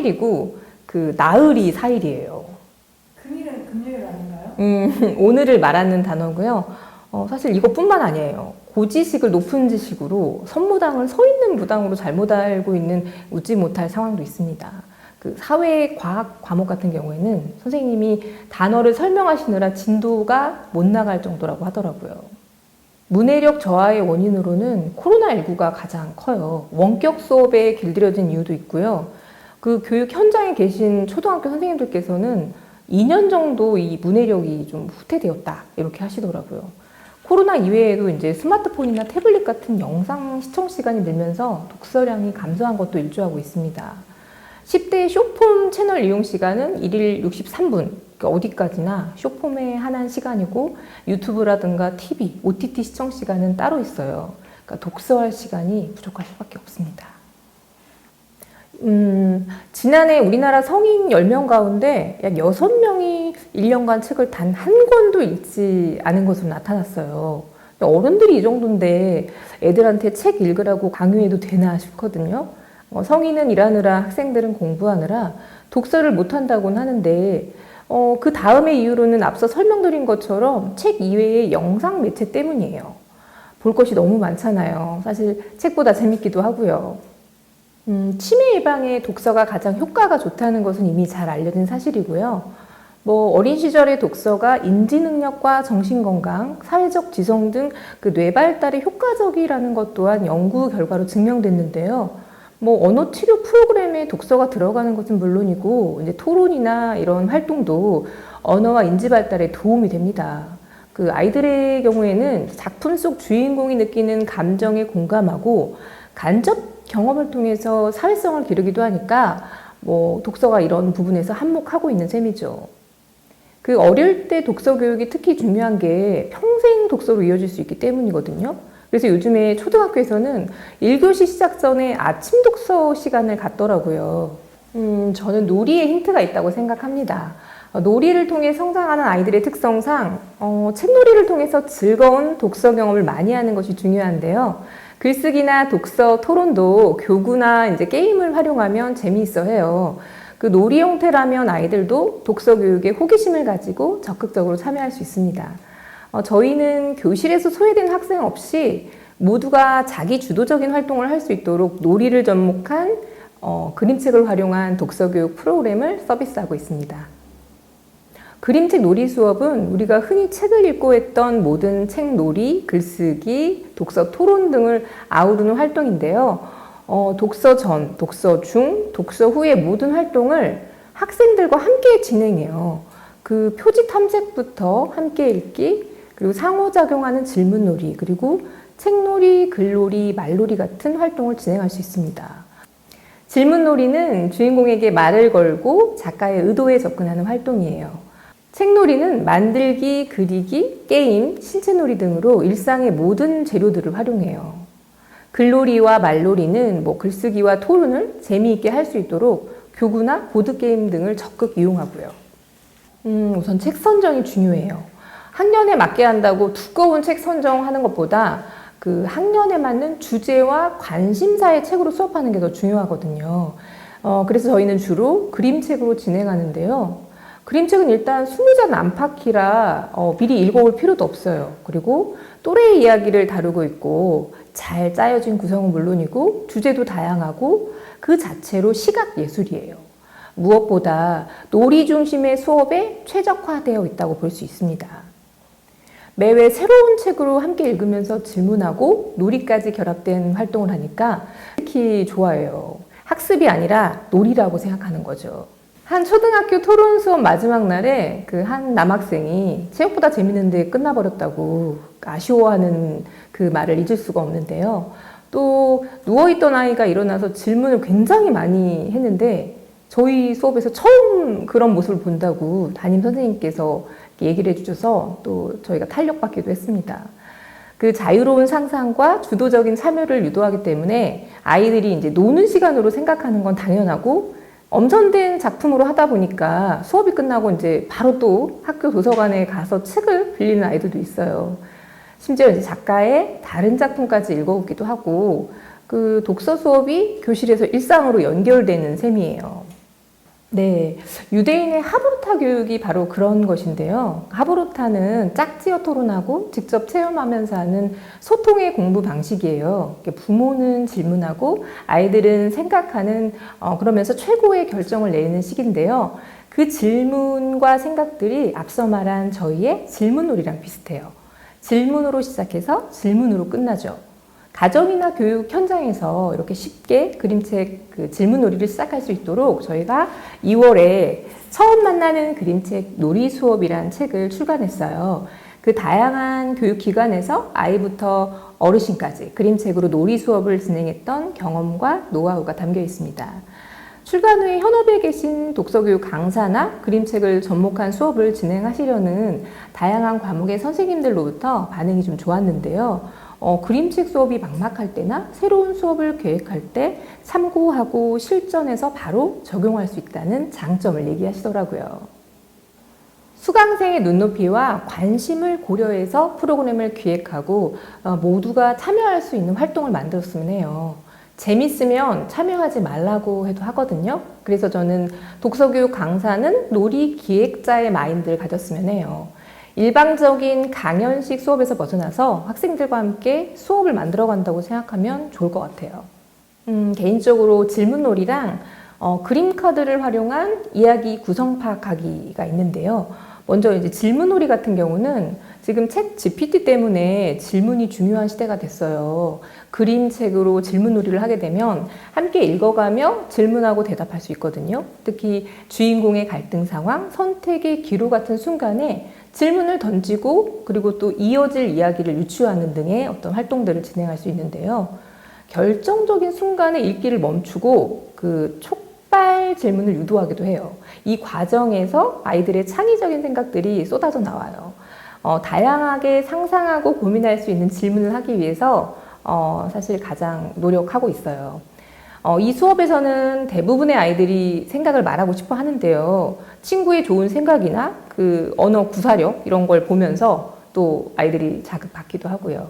3일이고 그 나흘이 4일이에요. 금일은 금요일 아닌가요? 오늘을 말하는 단어고요. 사실 이것뿐만 아니에요. 고지식을 높은 지식으로 선무당을 서 있는 무당으로 잘못 알고 있는 웃지 못할 상황도 있습니다. 그 사회과학 과목 같은 경우에는 선생님이 단어를 설명하시느라 진도가 못 나갈 정도라고 하더라고요. 문해력 저하의 원인으로는 코로나19가 가장 커요. 원격 수업에 길들여진 이유도 있고요. 그 교육 현장에 계신 초등학교 선생님들께서는 2년 정도 이 문해력이 좀 후퇴되었다 이렇게 하시더라고요. 코로나 이외에도 이제 스마트폰이나 태블릿 같은 영상 시청 시간이 늘면서 독서량이 감소한 것도 일조하고 있습니다. 10대 쇼폼 채널 이용 시간은 1일 63분, 그러니까 어디까지나 쇼폼에 한한 시간이고 유튜브라든가 TV, OTT 시청 시간은 따로 있어요. 그러니까 독서할 시간이 부족할 수밖에 없습니다. 지난해 우리나라 성인 10명 가운데 약 6명이 1년간 책을 단 한 권도 읽지 않은 것으로 나타났어요. 어른들이 이 정도인데 애들한테 책 읽으라고 강요해도 되나 싶거든요. 성인은 일하느라 학생들은 공부하느라 독서를 못한다고는 하는데 그 다음의 이유로는 앞서 설명드린 것처럼 책 이외의 영상 매체 때문이에요. 볼 것이 너무 많잖아요. 사실 책보다 재밌기도 하고요. 치매 예방에 독서가 가장 효과가 좋다는 것은 이미 잘 알려진 사실이고요. 어린 시절의 독서가 인지 능력과 정신 건강, 사회적 지성 등 그 뇌 발달에 효과적이라는 것 또한 연구 결과로 증명됐는데요. 언어 치료 프로그램에 독서가 들어가는 것은 물론이고, 이제 토론이나 이런 활동도 언어와 인지 발달에 도움이 됩니다. 그 아이들의 경우에는 작품 속 주인공이 느끼는 감정에 공감하고 간접 경험을 통해서 사회성을 기르기도 하니까 독서가 이런 부분에서 한몫하고 있는 셈이죠. 그 어릴 때 독서 교육이 특히 중요한 게 평생 독서로 이어질 수 있기 때문이거든요. 그래서 요즘에 초등학교에서는 1교시 시작 전에 아침 독서 시간을 갖더라고요. 저는 놀이에 힌트가 있다고 생각합니다. 놀이를 통해 성장하는 아이들의 특성상 책놀이를 통해서 즐거운 독서 경험을 많이 하는 것이 중요한데요. 글쓰기나 독서, 토론도 교구나 이제 게임을 활용하면 재미있어 해요. 그 놀이 형태라면 아이들도 독서 교육에 호기심을 가지고 적극적으로 참여할 수 있습니다. 저희는 교실에서 소외된 학생 없이 모두가 자기 주도적인 활동을 할 수 있도록 놀이를 접목한 그림책을 활용한 독서 교육 프로그램을 서비스하고 있습니다. 그림책 놀이 수업은 우리가 흔히 책을 읽고 했던 모든 책놀이, 글쓰기, 독서 토론 등을 아우르는 활동인데요. 독서 전, 독서 중, 독서 후의 모든 활동을 학생들과 함께 진행해요. 그 표지 탐색부터 함께 읽기, 그리고 상호작용하는 질문놀이, 그리고 책놀이, 글놀이, 말놀이 같은 활동을 진행할 수 있습니다. 질문놀이는 주인공에게 말을 걸고 작가의 의도에 접근하는 활동이에요. 책놀이는 만들기, 그리기, 게임, 신체놀이 등으로 일상의 모든 재료들을 활용해요. 글놀이와 말놀이는 글쓰기와 토론을 재미있게 할 수 있도록 교구나 보드게임 등을 적극 이용하고요. 우선 책 선정이 중요해요. 학년에 맞게 한다고 두꺼운 책 선정하는 것보다 그 학년에 맞는 주제와 관심사의 책으로 수업하는 게 더 중요하거든요. 그래서 저희는 주로 그림책으로 진행하는데요. 그림책은 일단 수미자는 안팎이라 미리 읽어볼 필요도 없어요. 그리고 또래의 이야기를 다루고 있고 잘 짜여진 구성은 물론이고 주제도 다양하고 그 자체로 시각 예술이에요. 무엇보다 놀이 중심의 수업에 최적화되어 있다고 볼 수 있습니다. 매회 새로운 책으로 함께 읽으면서 질문하고 놀이까지 결합된 활동을 하니까 특히 좋아해요. 학습이 아니라 놀이라고 생각하는 거죠. 한 초등학교 토론 수업 마지막 날에 그 한 남학생이 체육보다 재밌는데 끝나버렸다고 아쉬워하는 그 말을 잊을 수가 없는데요. 또 누워있던 아이가 일어나서 질문을 굉장히 많이 했는데 저희 수업에서 처음 그런 모습을 본다고 담임 선생님께서 얘기를 해주셔서 또 저희가 탄력받기도 했습니다. 그 자유로운 상상과 주도적인 참여를 유도하기 때문에 아이들이 이제 노는 시간으로 생각하는 건 당연하고 엄선된 작품으로 하다 보니까 수업이 끝나고 이제 바로 또 학교 도서관에 가서 책을 빌리는 아이들도 있어요. 심지어 이제 작가의 다른 작품까지 읽어보기도 하고 그 독서 수업이 교실에서 일상으로 연결되는 셈이에요. 네, 유대인의 하브루타 교육이 바로 그런 것인데요. 하브루타는 짝지어 토론하고 직접 체험하면서 하는 소통의 공부 방식이에요. 부모는 질문하고 아이들은 생각하는, 그러면서 최고의 결정을 내리는 시기인데요. 그 질문과 생각들이 앞서 말한 저희의 질문놀이랑 비슷해요. 질문으로 시작해서 질문으로 끝나죠. 가정이나 교육 현장에서 이렇게 쉽게 그림책 그 질문놀이를 시작할 수 있도록 저희가 2월에 처음 만나는 그림책 놀이 수업이라는 책을 출간했어요. 그 다양한 교육기관에서 아이부터 어르신까지 그림책으로 놀이 수업을 진행했던 경험과 노하우가 담겨 있습니다. 출간 후에 현업에 계신 독서교육 강사나 그림책을 접목한 수업을 진행하시려는 다양한 과목의 선생님들로부터 반응이 좀 좋았는데요. 그림책 수업이 막막할 때나 새로운 수업을 계획할 때 참고하고 실전에서 바로 적용할 수 있다는 장점을 얘기하시더라고요. 수강생의 눈높이와 관심을 고려해서 프로그램을 기획하고 모두가 참여할 수 있는 활동을 만들었으면 해요. 재밌으면 참여하지 말라고 해도 하거든요. 그래서 저는 독서교육 강사는 놀이 기획자의 마인드를 가졌으면 해요. 일방적인 강연식 수업에서 벗어나서 학생들과 함께 수업을 만들어 간다고 생각하면 좋을 것 같아요. 개인적으로 질문놀이랑 그림 카드를 활용한 이야기 구성 파악하기가 있는데요. 먼저 이제 질문놀이 같은 경우는 지금 챗 GPT 때문에 질문이 중요한 시대가 됐어요. 그림책으로 질문놀이를 하게 되면 함께 읽어가며 질문하고 대답할 수 있거든요. 특히 주인공의 갈등 상황, 선택의 기로 같은 순간에 질문을 던지고 그리고 또 이어질 이야기를 유추하는 등의 어떤 활동들을 진행할 수 있는데요. 결정적인 순간에 읽기를 멈추고 그 촉발 질문을 유도하기도 해요. 이 과정에서 아이들의 창의적인 생각들이 쏟아져 나와요. 다양하게 상상하고 고민할 수 있는 질문을 하기 위해서 사실 가장 노력하고 있어요. 이 수업에서는 대부분의 아이들이 생각을 말하고 싶어 하는데요. 친구의 좋은 생각이나 그 언어 구사력 이런 걸 보면서 또 아이들이 자극받기도 하고요.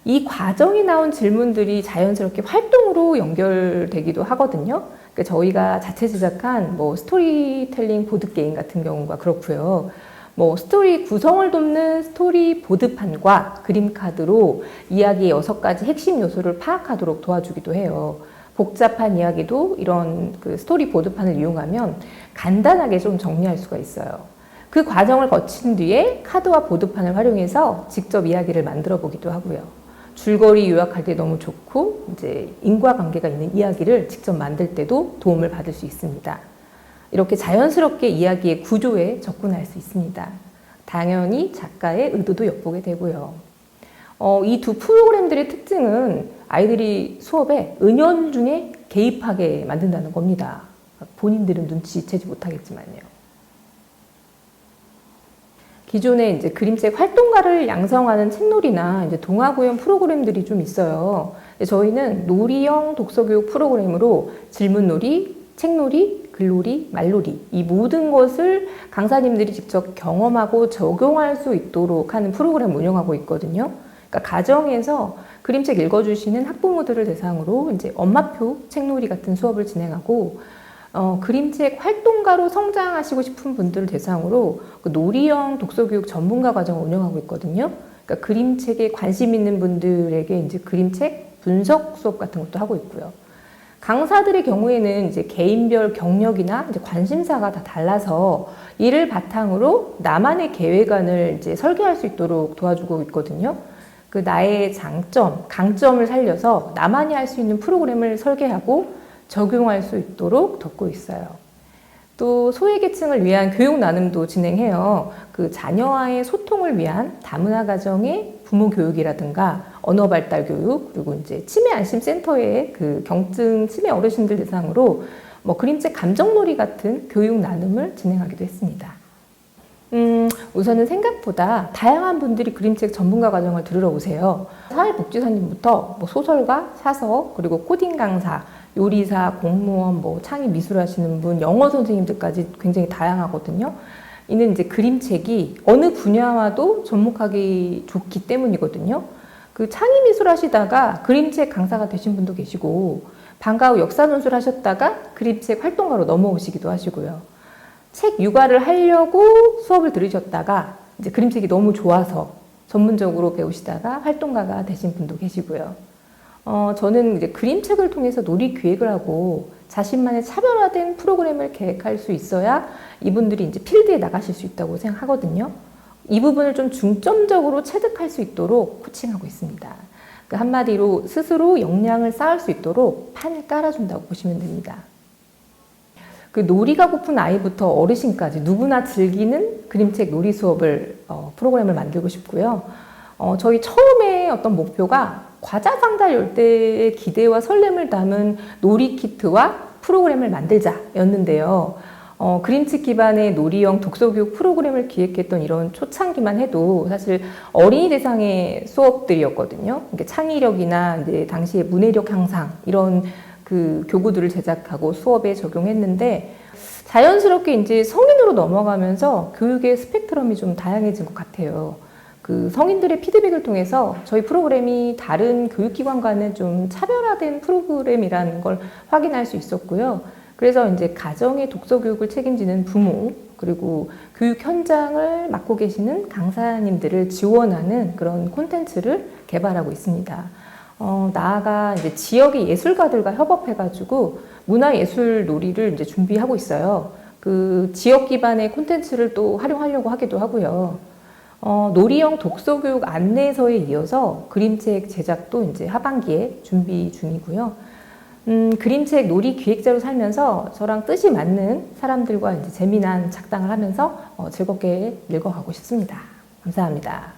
이 과정이 나온 질문들이 자연스럽게 활동으로 연결되기도 하거든요. 그러니까 저희가 자체 제작한 뭐 스토리텔링 보드게임 같은 경우가 그렇고요. 뭐 스토리 구성을 돕는 스토리 보드판과 그림 카드로 이야기의 6가지 핵심 요소를 파악하도록 도와주기도 해요. 복잡한 이야기도 이런 그 스토리 보드판을 이용하면 간단하게 좀 정리할 수가 있어요. 그 과정을 거친 뒤에 카드와 보드판을 활용해서 직접 이야기를 만들어 보기도 하고요. 줄거리 요약할 때 너무 좋고 이제 인과관계가 있는 이야기를 직접 만들 때도 도움을 받을 수 있습니다. 이렇게 자연스럽게 이야기의 구조에 접근할 수 있습니다. 당연히 작가의 의도도 엿보게 되고요. 이 두 프로그램들의 특징은 아이들이 수업에 은연중에 개입하게 만든다는 겁니다. 본인들은 눈치채지 못하겠지만요. 기존에 이제 그림책 활동가를 양성하는 책놀이나 이제 동화 구연 프로그램들이 좀 있어요. 저희는 놀이형 독서교육 프로그램으로 질문놀이, 책놀이, 글놀이, 말놀이 이 모든 것을 강사님들이 직접 경험하고 적용할 수 있도록 하는 프로그램을 운영하고 있거든요. 그러니까 가정에서 그림책 읽어주시는 학부모들을 대상으로 이제 엄마표 책놀이 같은 수업을 진행하고 그림책 활동가로 성장하시고 싶은 분들을 대상으로 그 놀이형 독서교육 전문가 과정을 운영하고 있거든요. 그러니까 그림책에 관심 있는 분들에게 이제 그림책 분석 수업 같은 것도 하고 있고요. 강사들의 경우에는 이제 개인별 경력이나 이제 관심사가 다 달라서 이를 바탕으로 나만의 계획안을 이제 설계할 수 있도록 도와주고 있거든요. 그 나의 장점, 강점을 살려서 나만이 할 수 있는 프로그램을 설계하고 적용할 수 있도록 돕고 있어요. 또 소외계층을 위한 교육 나눔도 진행해요. 그 자녀와의 소통을 위한 다문화 가정의 부모 교육이라든가 언어 발달 교육, 그리고 이제 치매 안심 센터의 그 경증 치매 어르신들 대상으로 뭐 그림책 감정놀이 같은 교육 나눔을 진행하기도 했습니다. 우선은 생각보다 다양한 분들이 그림책 전문가 과정을 들으러 오세요. 사회복지사님부터 뭐 소설가, 사서, 그리고 코딩 강사, 요리사, 공무원, 뭐 창의 미술 하시는 분, 영어 선생님들까지 굉장히 다양하거든요. 이는 이제 그림책이 어느 분야와도 접목하기 좋기 때문이거든요. 그 창의 미술 하시다가 그림책 강사가 되신 분도 계시고, 방과 후 역사 논술 하셨다가 그림책 활동가로 넘어오시기도 하시고요. 책 육아를 하려고 수업을 들으셨다가 이제 그림책이 너무 좋아서 전문적으로 배우시다가 활동가가 되신 분도 계시고요. 저는 이제 그림책을 통해서 놀이 기획을 하고 자신만의 차별화된 프로그램을 계획할 수 있어야 이분들이 이제 필드에 나가실 수 있다고 생각하거든요. 이 부분을 좀 중점적으로 체득할 수 있도록 코칭하고 있습니다. 그 한마디로 스스로 역량을 쌓을 수 있도록 판을 깔아준다고 보시면 됩니다. 그 놀이가 고픈 아이부터 어르신까지 누구나 즐기는 그림책 놀이 수업을 프로그램을 만들고 싶고요. 저희 처음에 어떤 목표가 과자 상자 열대의 기대와 설렘을 담은 놀이 키트와 프로그램을 만들자였는데요. 그림책 기반의 놀이형 독서교육 프로그램을 기획했던 이런 초창기만 해도 사실 어린이 대상의 수업들이었거든요. 그러니까 창의력이나 이제 당시의 문해력 향상 이런 그 교구들을 제작하고 수업에 적용했는데 자연스럽게 이제 성인으로 넘어가면서 교육의 스펙트럼이 좀 다양해진 것 같아요. 그 성인들의 피드백을 통해서 저희 프로그램이 다른 교육기관과는 좀 차별화된 프로그램이라는 걸 확인할 수 있었고요. 그래서 이제 가정의 독서 교육을 책임지는 부모, 그리고 교육 현장을 맡고 계시는 강사님들을 지원하는 그런 콘텐츠를 개발하고 있습니다. 나아가 이제 지역의 예술가들과 협업해가지고 문화예술 놀이를 이제 준비하고 있어요. 그 지역 기반의 콘텐츠를 또 활용하려고 하기도 하고요. 놀이형 독서교육 안내서에 이어서 그림책 제작도 이제 하반기에 준비 중이고요. 그림책 놀이 기획자로 살면서 저랑 뜻이 맞는 사람들과 이제 재미난 작당을 하면서 즐겁게 읽어가고 싶습니다. 감사합니다.